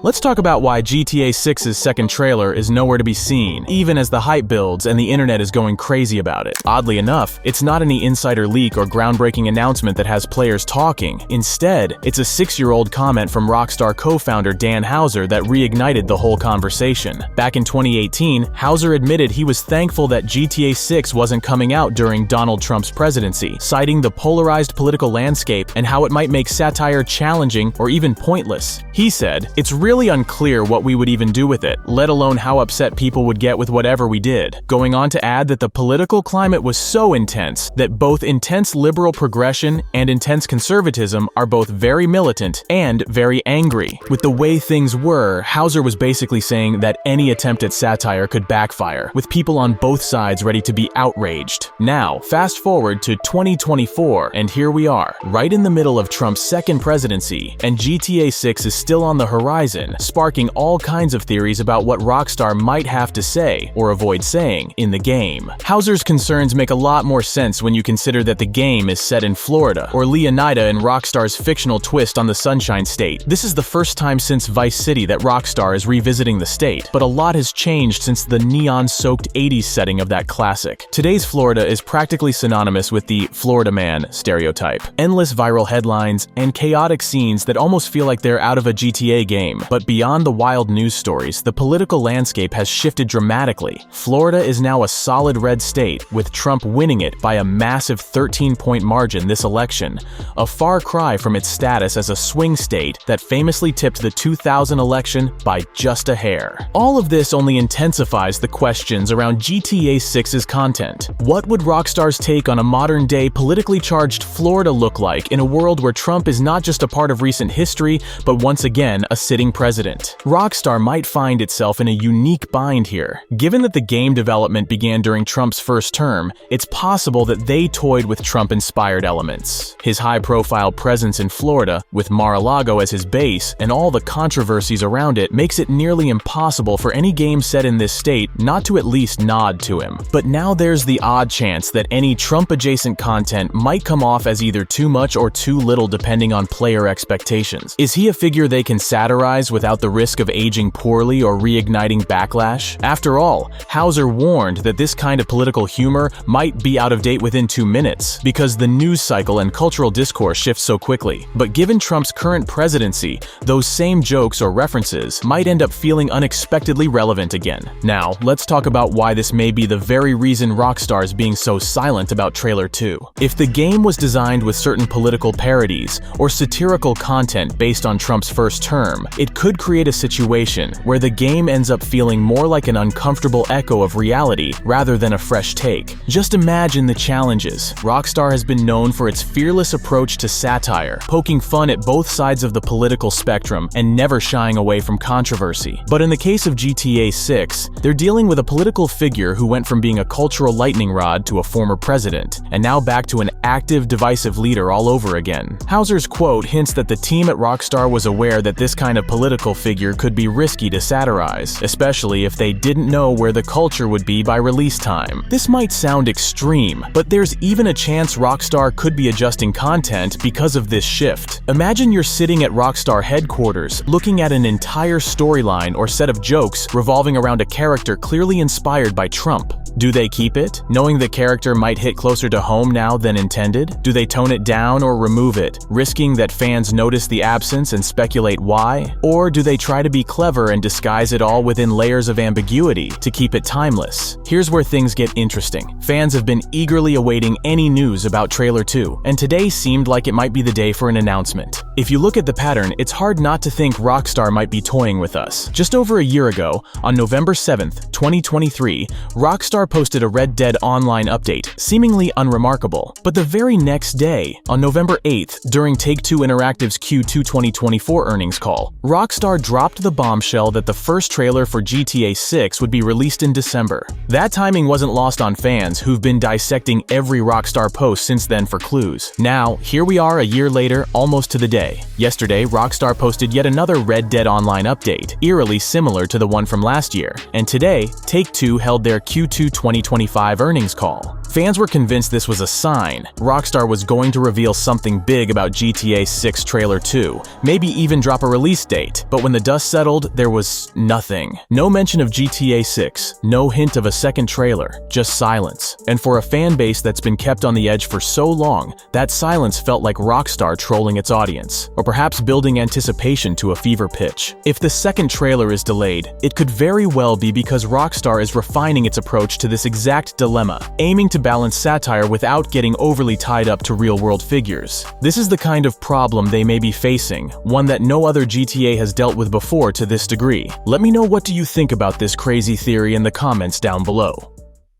Let's talk about why GTA 6's second trailer is nowhere to be seen, even as the hype builds and the internet is going crazy about it. Oddly enough, it's not any insider leak or groundbreaking announcement that has players talking. Instead, it's a 6-year-old comment from Rockstar co-founder Dan Houser that reignited the whole conversation. Back in 2018, Houser admitted he was thankful that GTA 6 wasn't coming out during Donald Trump's presidency, citing the polarized political landscape and how it might make satire challenging or even pointless. He said, "It's really unclear what we would even do with it, let alone how upset people would get with whatever we did," going on to add that the political climate was so intense that both intense liberal progression and intense conservatism are both very militant and very angry. With the way things were, Houser was basically saying that any attempt at satire could backfire, with people on both sides ready to be outraged. Now, fast forward to 2024, and here we are, right in the middle of Trump's second presidency, and GTA 6 is still on the horizon, sparking all kinds of theories about what Rockstar might have to say, or avoid saying, in the game. Houser's concerns make a lot more sense when you consider that the game is set in Florida, or Leonida in Rockstar's fictional twist on the Sunshine State. This is the first time since Vice City that Rockstar is revisiting the state, but a lot has changed since the neon-soaked 80s setting of that classic. Today's Florida is practically synonymous with the Florida man stereotype. Endless viral headlines and chaotic scenes that almost feel like they're out of a GTA game. But beyond the wild news stories, the political landscape has shifted dramatically. Florida is now a solid red state, with Trump winning it by a massive 13-point margin this election, a far cry from its status as a swing state that famously tipped the 2000 election by just a hair. All of this only intensifies the questions around GTA 6's content. What would Rockstar's take on a modern-day politically charged Florida look like in a world where Trump is not just a part of recent history, but once again a sitting president? Rockstar might find itself in a unique bind here. Given that the game development began during Trump's first term, it's possible that they toyed with Trump-inspired elements. His high-profile presence in Florida, with Mar-a-Lago as his base and all the controversies around it, makes it nearly impossible for any game set in this state not to at least nod to him. But now there's the odd chance that any Trump-adjacent content might come off as either too much or too little depending on player expectations. Is he a figure they can satirize without the risk of aging poorly or reigniting backlash? After all, Houser warned that this kind of political humor might be out of date within 2 minutes, because the news cycle and cultural discourse shifts so quickly. But given Trump's current presidency, those same jokes or references might end up feeling unexpectedly relevant again. Now, let's talk about why this may be the very reason Rockstar is being so silent about Trailer 2. If the game was designed with certain political parodies or satirical content based on Trump's first term, it could create a situation where the game ends up feeling more like an uncomfortable echo of reality rather than a fresh take. Just imagine the challenges. Rockstar has been known for its fearless approach to satire, poking fun at both sides of the political spectrum and never shying away from controversy. But in the case of GTA 6, they're dealing with a political figure who went from being a cultural lightning rod to a former president, and now back to an active, divisive leader all over again. Houser's quote hints that the team at Rockstar was aware that this kind of political figure could be risky to satirize, especially if they didn't know where the culture would be by release time. This might sound extreme, but there's even a chance Rockstar could be adjusting content because of this shift. Imagine you're sitting at Rockstar headquarters, looking at an entire storyline or set of jokes revolving around a character clearly inspired by Trump. Do they keep it, knowing the character might hit closer to home now than intended? Do they tone it down or remove it, risking that fans notice the absence and speculate why? Or do they try to be clever and disguise it all within layers of ambiguity to keep it timeless? Here's where things get interesting. Fans have been eagerly awaiting any news about Trailer 2, and today seemed like it might be the day for an announcement. If you look at the pattern, it's hard not to think Rockstar might be toying with us. Just over a year ago, on November 7th, 2023, Rockstar posted a Red Dead Online update, seemingly unremarkable. But the very next day, on November 8th, during Take-Two Interactive's Q2 2024 earnings call, Rockstar dropped the bombshell that the first trailer for GTA 6 would be released in December. That timing wasn't lost on fans who've been dissecting every Rockstar post since then for clues. Now, here we are a year later, almost to the day. Yesterday, Rockstar posted yet another Red Dead Online update, eerily similar to the one from last year. And today, Take-Two held their Q2 2025 earnings call. Fans were convinced this was a sign. Rockstar was going to reveal something big about GTA 6 Trailer 2, maybe even drop a release date. But when the dust settled, there was nothing. No mention of GTA 6, no hint of a second trailer, just silence. And for a fan base that's been kept on the edge for so long, that silence felt like Rockstar trolling its audience, or perhaps building anticipation to a fever pitch. If the second trailer is delayed, it could very well be because Rockstar is refining its approach to this exact dilemma, aiming to balance satire without getting overly tied up to real-world figures. This is the kind of problem they may be facing, one that no other GTA has dealt with before to this degree. Let me know what do you think about this crazy theory in the comments down below.